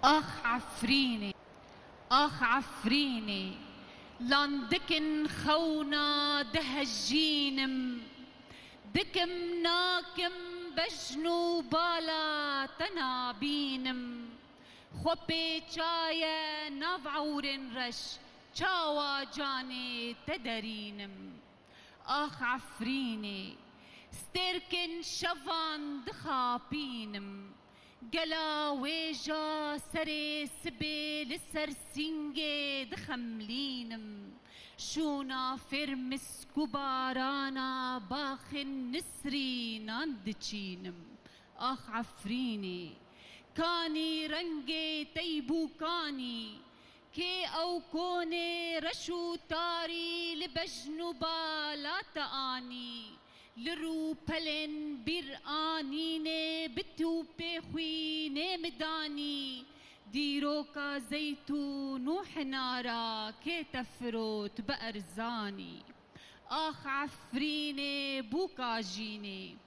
آخ عفريني آخ عفريني لاندكن خونا دهجينم دكم ناكم بجنو بالا تنابينم خبي چايا نافعورن رش چاوا جاني تدرينم آخ عفريني ستركن شفان دخابينم قلا ويجا سري سبي لسرسينجي دخملينم شونا فرمس كبارانا باخن نسري ناندچينم آخ عفريني كاني رنجي تيبو كاني كي او كوني رشو تاري لبجنو بالا تاني لرو پلن برآنيني بتو بخويني مداني ديروكا زيتون وحنارا كي تفروت بأرزاني آخ عفريني بوكا جيني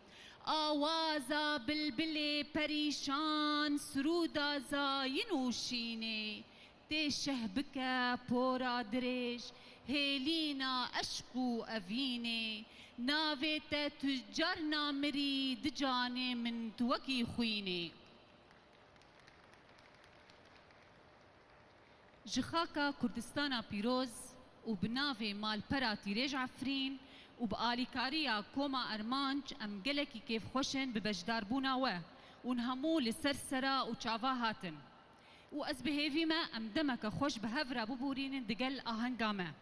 آوازا بلبلي پريشان سرودا زاينوشيني تشه بكا بورا دريج هيلينا أشكو أفيني ناويتا تجارنا مري دجاني من توكي خويني جخاكا كردستانا بيروز وبنافي مال برا تيريج عفرين وبآليكاريا كوما أرمانج أم قلكي كيف خوشن ببجدار بونا ونهمو لسرسرا وچاوا هاتن وأز بهيفيما أم دمك خوش بهفرا ببورين دقل آهنگاما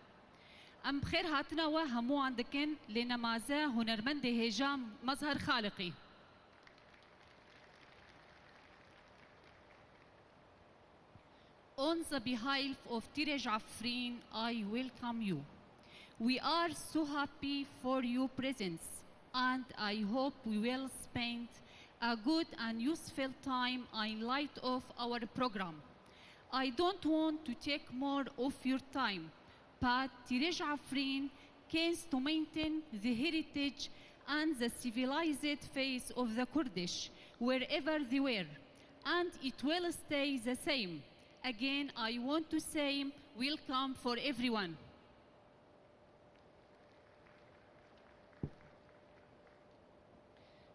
أم بخير هاتنا وهمو عندكن لنمازة هنرمند هجام مظهر خالقي On the behalf of Tirej Afrin, I welcome you. We are so happy for your presence and I hope we will spend a good and useful time in light of our program. I don't want to take more of your time, but Tirej Afrin aims to maintain the heritage and the civilized face of the Kurdish wherever they were, and it will stay the same. Again, I want to say welcome for everyone.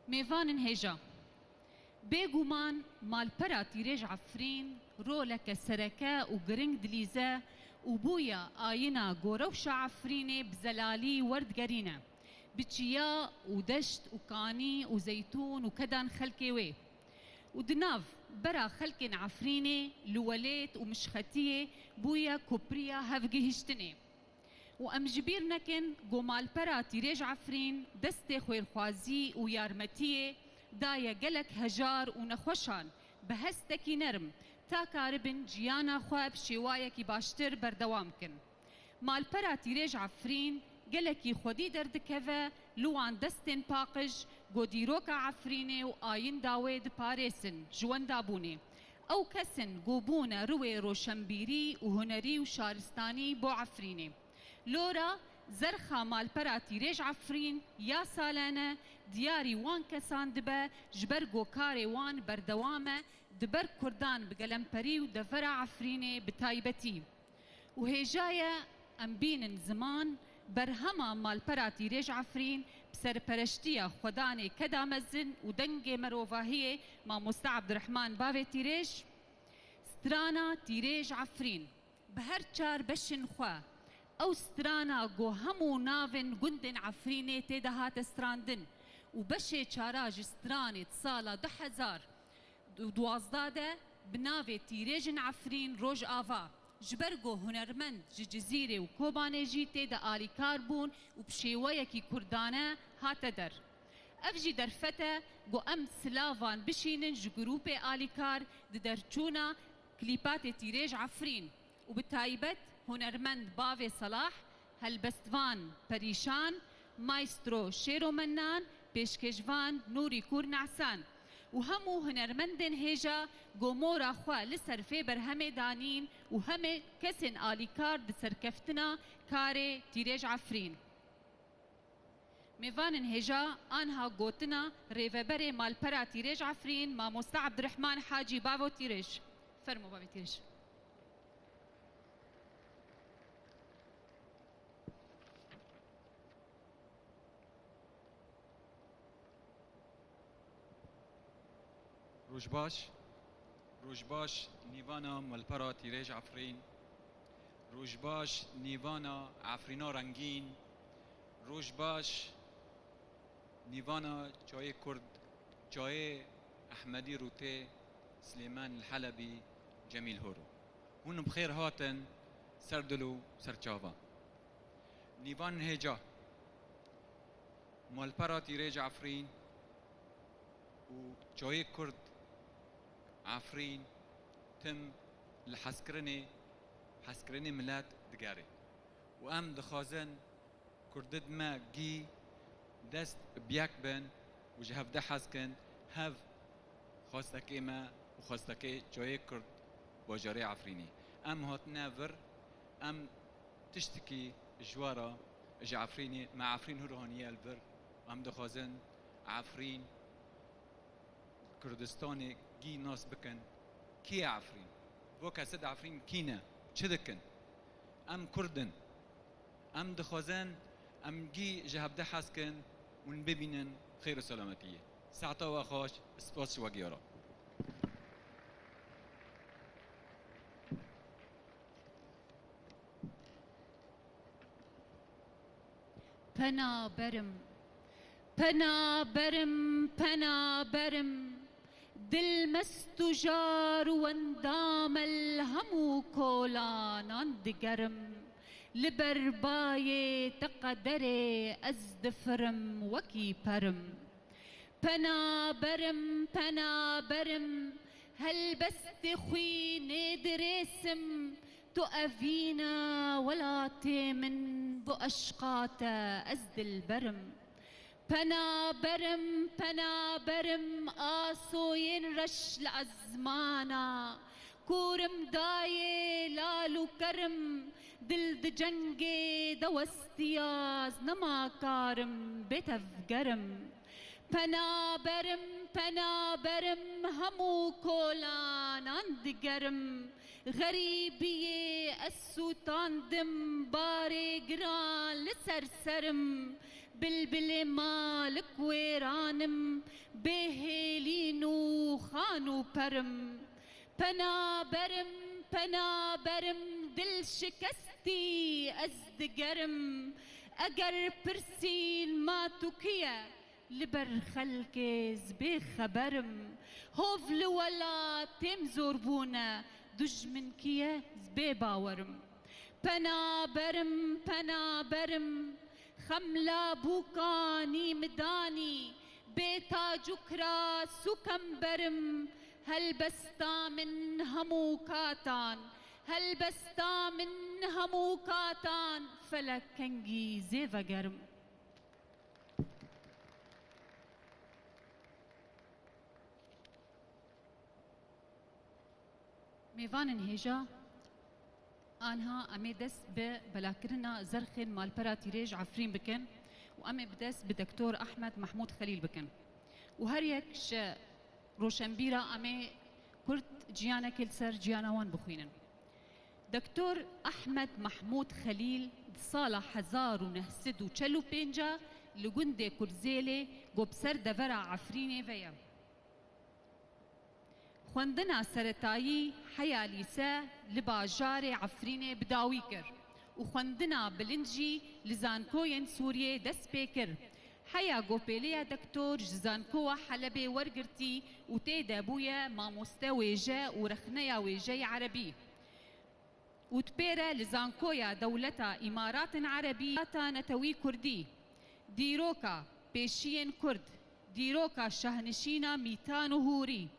ميفان هجا بيغومان مال برا تيريج عفرين رولك سركا وقرنج دليزا وبويا آينا قوروشا عفريني بزلالي ورد قرينا بتشيا ودشت وكاني وزيتون وكدان خلكي ودناف برا خلكن عفريني لوليت ومشختيه بويا كوبريا هفجي هشتني وام جبيرنكن قومال برا تيريج عفرين دستي خوير خوازي ويارمتيه دايا قلك هجار ونخوشان بهستكي نرم تا كاربن جيانا خواب شوايكي باشتر بردوامكن مال برا تيريج عفرين قلكي خودي دردكفا لوان دستن باقج قديروكا عفريني وآين داويد باريسن جوان دابوني أو كسن قوبونا روي روشنبيري وهنري وشارستاني بو عفريني لورا زرخا مال برا تيريج عفرين يا سالانا دياري وان كسان دبا جبرقو كاري وان بردوامة دبر كردان بقلمبري ودفرا عفريني بتايبتي وهيجايا أمبين زمان برهما مال برا تيريج عفرين بسرپرشتيا خداني كدا مزن ودنگي مروفاهية ما مستعبد الرحمن بافي تيريج سترانا تيريج عفرين بهرچار بشن خوا او سترانا گو همو ناون گندن عفريني تدهات ستراندن وبشي چاراج ستراني تصالا 10,000 دوازداده بناوي تيريجن عفرين روج آفا جبرگو هنرمند جزيرة وكوباني جيتي دا آلي كاربون وبشيويكي كردانة هاتا در افجي درفتا گو ام سلافان بشينن جگروبي آلي كار درچونا كليبات تيريج عفرين وبتايبت هنرمند بافي صلاح هلبستفان بريشان مايسترو شيرو منان بيشكشفان نوري كور نعسان وهمو هنرمندن هيجا قومورا خوا لسر فيبر همي دانين وهمي كسن آليكار دسر كفتنا كاري تيريج عفرين ميفانن هيجا آنها قوتنا ريفبري مال برا تيريج عفرين ما مستعبد الرحمن حاجي بافو تيريج فرمو بابي تيرج. روجباش نیوانا ملپرا تیریج عفرین، روجباش نیوانا عفرینا رنگین، روجباش نیوانا جای کرد، جای احمدی روته، سلیمان الحلبی، جمیل هورو. هون بخیر هاتن سردلو سرچاوا. نیوان هجا ملپرا تیریج عفرین و جای کرد عفرین تم حسكرني ملات دقاري وام دخازن كردد ما جي دست بياك بن وجهف ده حسكن هف خواستكي ما وخواستكي جوي كرد بوجاري عفريني ام هات نافر ام تشتكي جوارا اجا عفريني مع عفرين هروهانية البر ام دخازن عفرين كردستاني جي ناس بكن كي عفرين بوكا سد عفرين كينا چدكن ام كردن ام دخازن ام جي جهب ده حسكن ونببينن خير وسلامتية ساعتا واخاش سپاس وگيارا پنا برم پنا برم پنا برم دل مستجار واندام الهم كولان دقرم لبرباي تقدري ازدفرم وكي برم پنا برم هل بس خوي ندرسم تؤفينا ولا تمن بأشقاتا أزد البرم پنا برم آسو ينرش لأزمانا كورم داي لالو كرم دل دجنجي دو استياز نما كارم بتفقرم پنا برم همو كولان عند قرم غريبية السوطان دم باري قران لسرسرم بلبل مالك ويرانم بهيلينو خانو برم پنا برم دل شكستي ازد قرم اگر پرسين ما تكيا لبر خلكز بخبرم هوف لولا تم زوربونا دج من كيا زبي باورم پنا برم خملا بوكاني مداني بيتا جكرا سكم برم هل بستا من هموكاتان هل بستا من هموكاتان فلك كنجي زيفا قرم میوان هجا آنها امی دست به بلاکرنا زرخن مالپرا تیریج عفرین بکن و امی بدست به دکتور احمد محمود خلیل بکن و هر یک ش روشنبیرا امی کرد جیانا کل سر جیانا وان بخوینن دکتور احمد محمود خلیل سال 1945 لگنده کرزیله گوبسر دورا عفرینه ویا خوندنا سرطایی حیالیسه لباجار عفرینه بداوی کر و خوندنا بلنجی لزانکوین سوریه دست پیکر حیا گوپیلیا دکتور جزانکو حلبه ورگرتی و تیده بویا ماموسته ویجه و رخنه ویجه عربی و تبیره لزانکویا دولتا امارات عربی نتوی کردی دیروکا پیشین کرد دیروکا شهنشینا میتان و هوری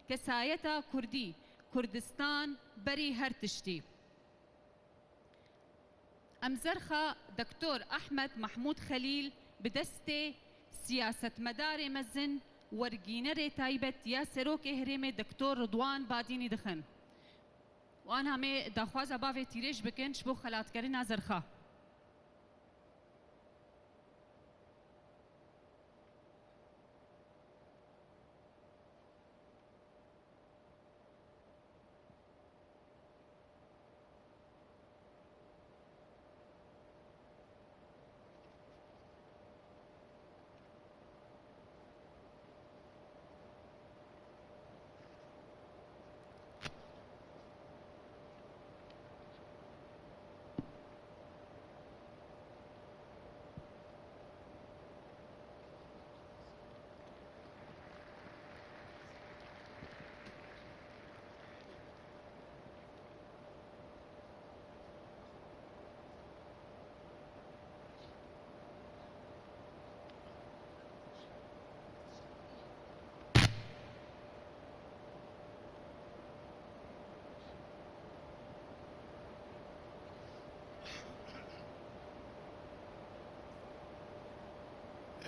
كسايتا كردي كردستان بري هرتشتي أمزرخة دكتور أحمد محمود خليل بدستي سياسة مدار مزن ورقينري تايبت يا سروك إهريمي دكتور رضوان باديني دخن وأنا همي داخوازة بافي تيريش بكن شبو خلات كرنا زرخة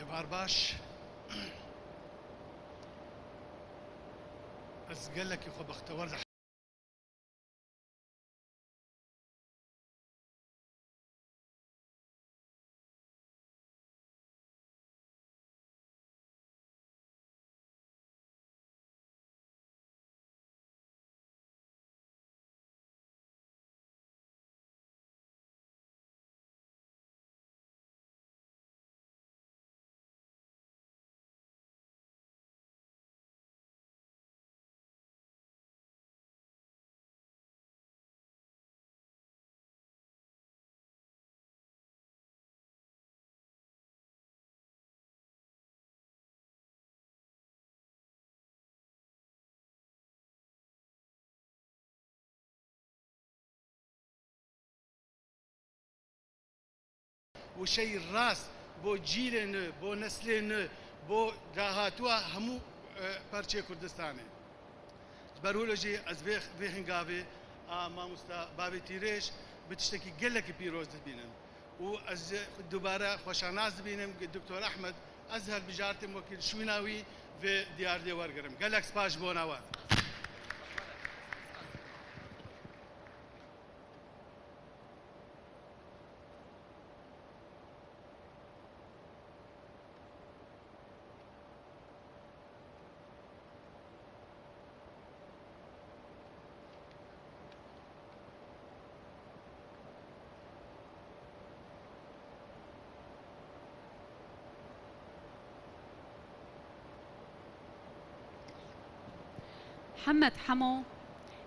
ابار باش از قال لك يخو بختور وشي الراس بو جيلن بو نسلن بو داهاتوا همو پرچه کردستانه برولوجي از به هنگاوی ما مستا بابی تیرش بتشتكي قلك بيروز بينن و از دوباره خوشاناز بينم دكتور احمد ازهر بجارتم وكيل شويناوي في ديار دي ورقرم قالك سباش بوناوا محمد حمو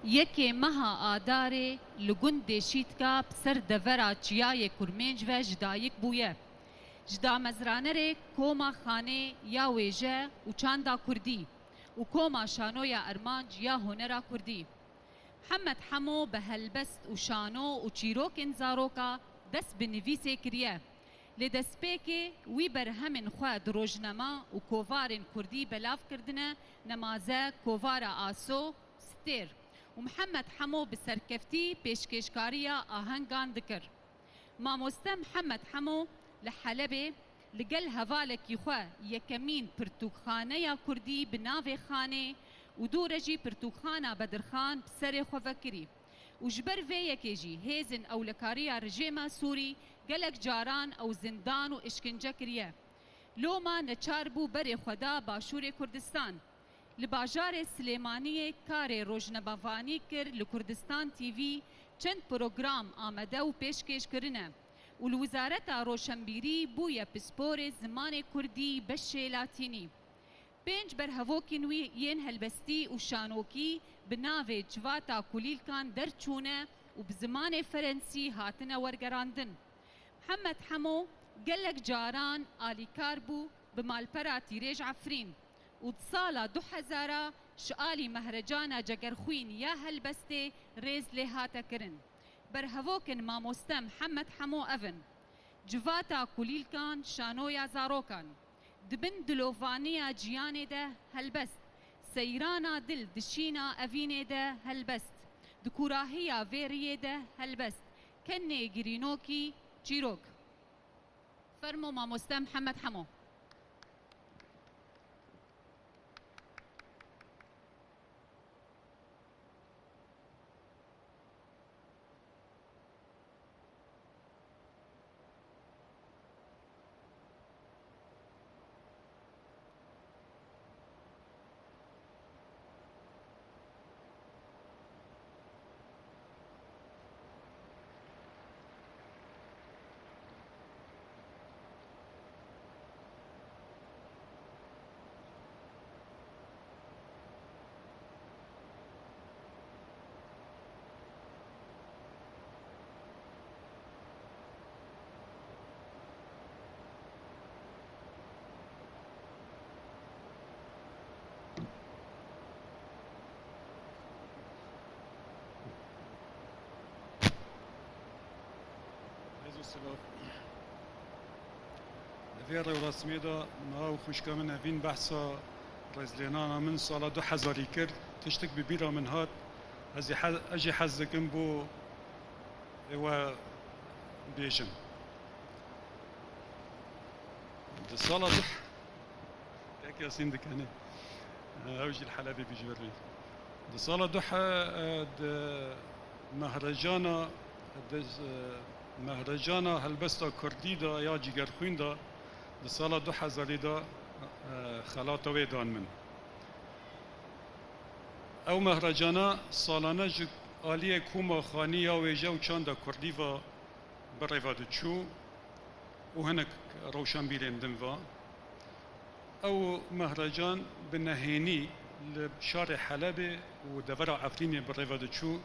یکی مها آداره لگند شیدکا بسر دورا چیای کرمنج و جدایک بویه. جدا مزرانه کوما خانه یا ویجه و چاندا کردی و کوما شانو یا ارمانج یا هنرا کردی. محمد حمو به هلبست و شانو و چیروک انزاروکا دست بنویسه کریه. لدست پیکه وی بر همین خواه دروجنما و کووارن کردی بلاف کردنه نمازه کووار آسو ستیر و محمد حمو بسرکفتی پیشکشکاریا آهنگان دکر. ماموسته محمد حمو لحلبه لگل هوالکی خواه یکمین پرتوکخانه یا کردی بناو خانه و دورجی پرتوکخانه بدرخان بسر خوفکری. و جبر وی یکی هیزن اولکاریا رژیم سوری گلک جاران او زندان و اشکنجه کریه. لوما نچاربو بر خدا باشور کردستان. لباجار سلیمانی کار روزنامه‌نویسی کر لکردستان تیوی چند پروگرام آمده و پیشکش کرنه. و الوزارت روشنبیری بوی پسپور زمان کردی بشه لاتینی. پنج بر هواکینوی ین هلبستی و شانوکی بناو جواتا کلیل کان درچونه و بزمان فرنسی هاتنه ورگراندن. محمد حمو گلک جاران آلیکار بو بمالپرا تیریج عفرین و سالا 2000 شعالی مهرجانا جگرخوین یا هلبسته ریز لهاتا کرن. بر هواکن ماموسته محمد حمو اون جواتا کلیل کان شانویا زاروکان دبن دلوفانیا جیانه ده هلبست سیرانا دل دشینا اوینه ده هلبست دکوراهیا ویریه ده هلبست کنه گرینوکی چیروک. فرمو ماموسته محمد حمو. نویر رسمی دا ناو خوشکا من اوین بحثا رزلینانا من سالا 2000 کرد تشتک ببیرا من هات اجی حزکم بو و بیشم الصلاة تاك ياسين دكاني أوجي الحلبي بجبري الصلاة ضحى مهرجانا هلبستا كرديدا يا جيگر خويندا الصلاة ضحى زريدا خلاطة ويدان من او مهرجانا سالانه جد آلیه کوما خانیه و جو چاندا کردیوا برای چو و هنک روشن بیرین دنوا او مهرجان بنهینی لشار حلب و دورا عفرینی برای چو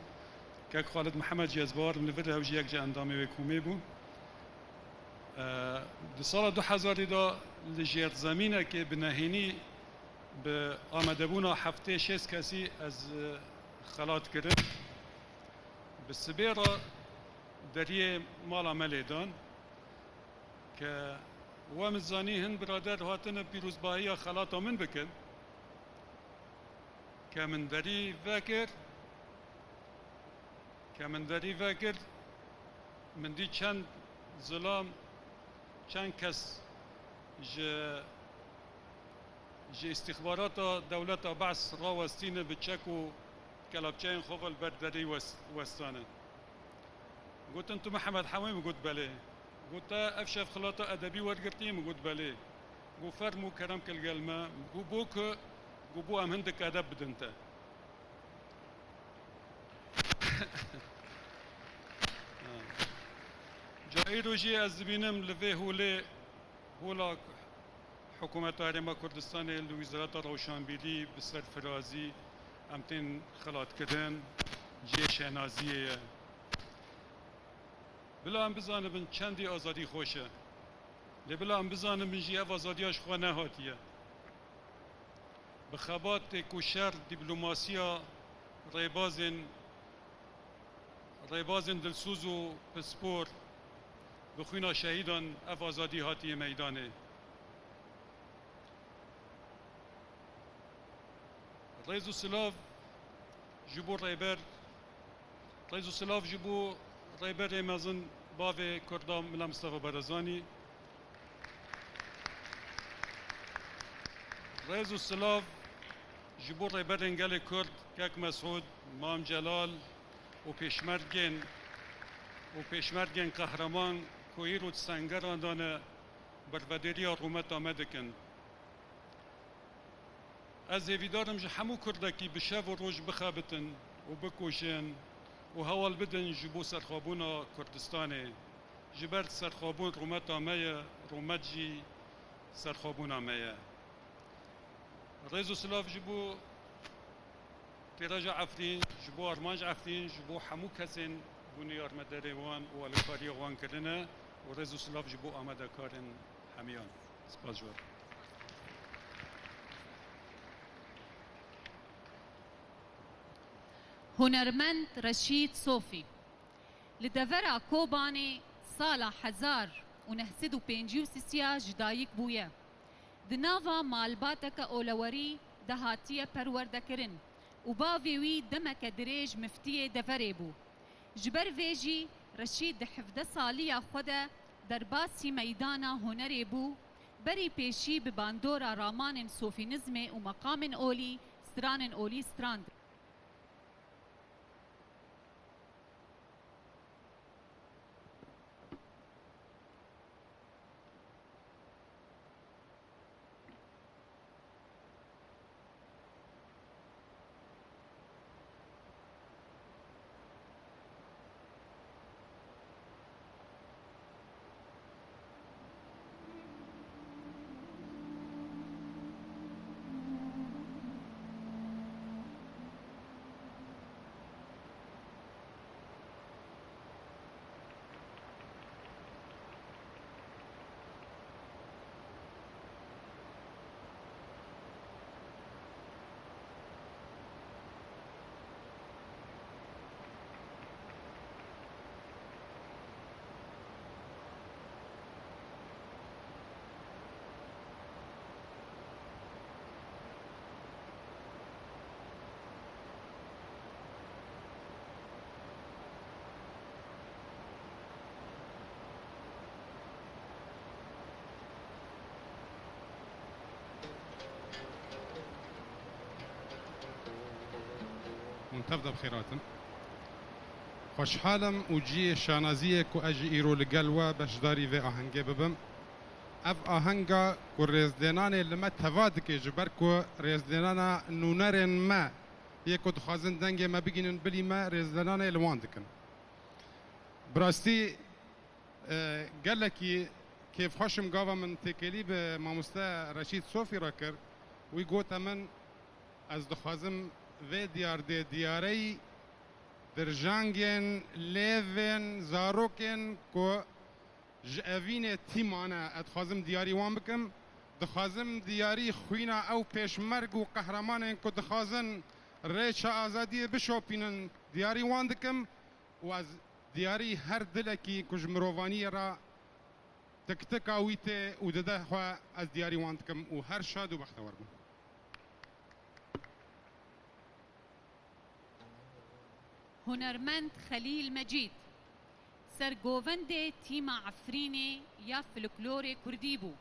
که خالد محمد جزبار منور هوجی یک جا اندامه و کومه بو در سال 2000 دا لجیر زمینه که بنهینی به آمده بونا هفته 6 کسی از خلات کرد به سبیرا دریه مالا ملیدان که و مزانی هن برادر هاتن پیروزباهی خلاتا من بکن که من دری وکر من دی چند ظلام چند کس جه استخبارات دولت بعث راوستین بچک و کلابچین خوفل بردری وستانه قلت انتو محمد حويم قلت بله قلت افشف خلاطة ادبي ورقرتيم قلت بله قو فرمو كرمك القلمة قو بوك قو بو ام هندك ادب بدنتا جاي روجي از بینم لفه هولا حکومت آرما کردستان وزارت روشنبیری به سرفرازی امتین خلات کردن جیش نازیه بلا هم بزانه بن چندی آزادی خوشه بلا هم بزانه بن جیه آزادیاش خواه نهاتیه بخبات کوشر دیپلوماسیا ریبازن دلسوز و پسپور بخوینا شهیدان اف آزادی هاتیه میدانه رئیس سلاف جبو ریبر مازن باوی کردام ملا مصطفى برزانی رئیس سلاف جبو ریبر انگل کرد کک مسعود مام جلال و پیشمرگین قهرمان کویر و سنگران دانه برودری رومت آمده کن از ایویدارم جه همو کردکی بشه و روش بخابتن و بکوشن و هوال بدن جبو سرخابونا کردستانه جبر سرخابون رومت آمه رومت جی سرخابون آمه رئیس سلاف جبو تیراج عفرین جبو ارمانج عفرین جبو همو کسین بونی آرمده وان و الکاری وان کردنه و رئیس سلاف جبو آمده کارن همیان سپاس جوار هنرمند رشید صوفی لدورا کوبانی سالا 1953 جدایک بویه دناوا مالباتک اولوری دهاتیه پروردکرن و باویوی دمک دریج مفتیه دوره بو جبر ویجی رشید ده 17 سالی خوده در باسی میدانا هنری بو بری پیشی به باندورا رامان صوفینزم و مقام اولی ستراند تفضل بخيراتم خوش حالم وجي شانازية كو أجي إيرو لقلوة باش داري في آهنگي ببم اف آهنگا كو ريزدناني لما تفادك جبر كو ريزدنانا نونرن ما يكو دخازن دنگي ما بگينن بلي ما ريزدناني لواندكن براستي قال لك كيف خوشم قاوة من تكلي بماموستا رشيد صوفي راكر ويقول تمن از دخازم في دياري درجانگن لیون زاروکن کو جاوین تیمانا ادخازم دیاری وان بکم دخازم دیاری خوینا او پیشمرگ و قهرمانن کو دخازن ریچ آزادی بشوپینن دیاری وان دکم و از دیاری هر دلکی کج مروانی را تک تک آویته و دده خوا از دیاری وان دکم و هر شاد و بختور بم هنرمند خليل مجيد سرگووند تيما عفريني يا فلكلور كرديبو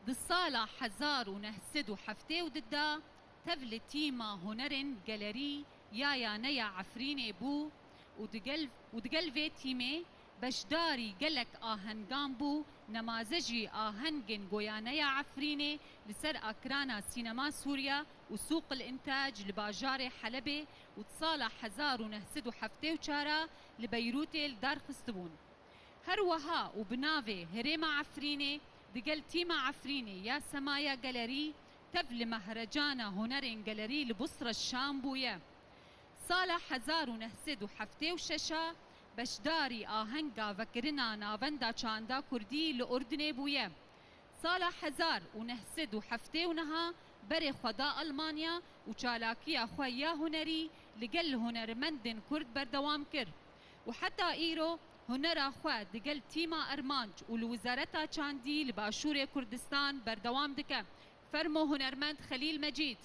دالصالة 1907 وددا تفل تيما هنرن جاليري يا نيا عفريني بو ودقل تيمي بشداري قلك آهنگان بو نمازجي آهنگن گويانيا عفريني لسر أكرانا سينما سوريا وسوق الإنتاج لباجار حلبة وتصالح 1907 لبيروت لدار خستبون هروها وبنافي هريما عفريني دقل تيما عفريني يا سمايا جاليري تفل مهرجانا هنرين جاليري لبصرة الشام بويا صالح 1906 بشداري آهنگا وكرنا ناوندا چاندا كردي لأردن بويا صالح 1907 بري خدا ألمانيا وچالاكيا خويا هنري لقل هنرمندن كرد بردوام كر وحتى إيرو هنرا خوا دقل تيما أرمانج والوزارتا چاندي لباشور كردستان بردوام دكا فرمو هنرمند خليل مجيد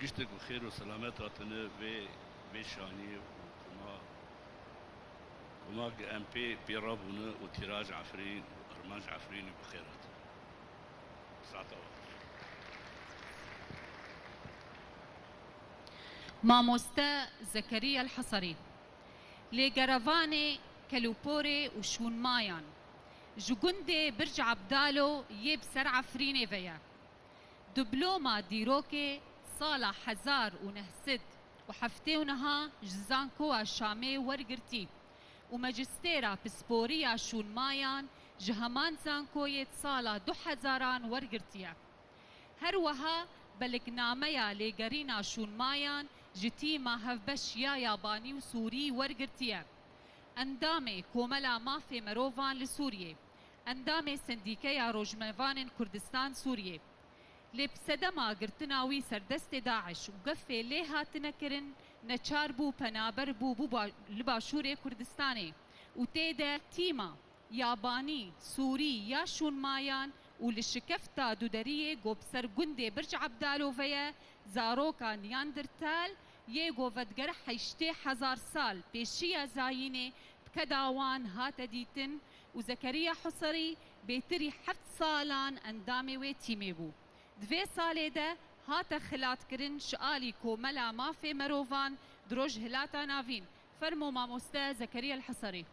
Güçlük ve hayır ve selamet atını ve beşani وما ام بي بيرابونه وتيراج عفرين ارماج عفرين بخيرات ساعته ماموستا زكريا الحصري لجرافاني كالوبوري وشون مايان جوجندي برج عبدالو يبسر عفريني فيا دبلوما ديروكي صالح 1907 وحفتيونها جزانكو الشامي ورقرتي وماجستيرا بسبوريا شون مايان جهمان زانكويت صالة 2000 ورقرتيا هروها بلقناميا لقرينا شون مايان جتيما هفبش يا ياباني وسوري ورقرتيا اندامي كوملا مافي مروفان لسوريا اندامي سنديكيا روجمفان كردستان سوريا لبسدما قرتناوي سردست داعش وقفي ليها تنكرن نچار بو پنابر بو لباشور كردستاني وتيدا تيما ياباني سوري يا شون مايان ولشكفتا دودريه قبسر قندي برج عبدالو فيا زاروكا نياندرتال ييغو ودگر 8000 سال بيشيا زاينه بكداوان هات ديتن وزكريا حصري بيتري 7 سالان اندامي وتيمي بو دوی ساله ده هات خلات کرن شعالی کوملا مافی مروفان دروج هلاتا ناوین فرمو ماموستا زكريا الحصري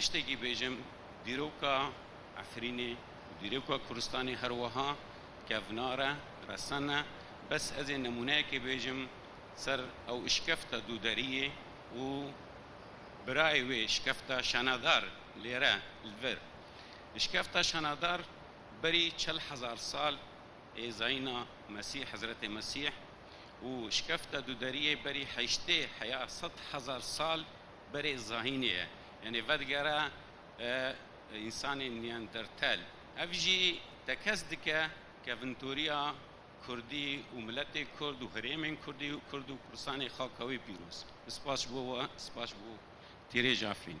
تشتكي بيجم ديروكا عفريني وديروكا كردستاني هروها كافنارة رسانة بس از نمونه که بيجم سر او اشكفتا دودارية و براي و اشكفتا شانادار ليرا الفر اشكفتا شانادار بري 40,000 سال زينا مسيح حضرت مسيح و اشكفتا دودارية بري حيشتي حياة 100,000 سال بري زاهينية يعني ودقرا انسان نياندرتال افجي تكسدك كفنتوريا كردي وملت كرد وهريم كردي وكرد وكردستاني خاكوي بيروس سپاس بو تيري جعفرين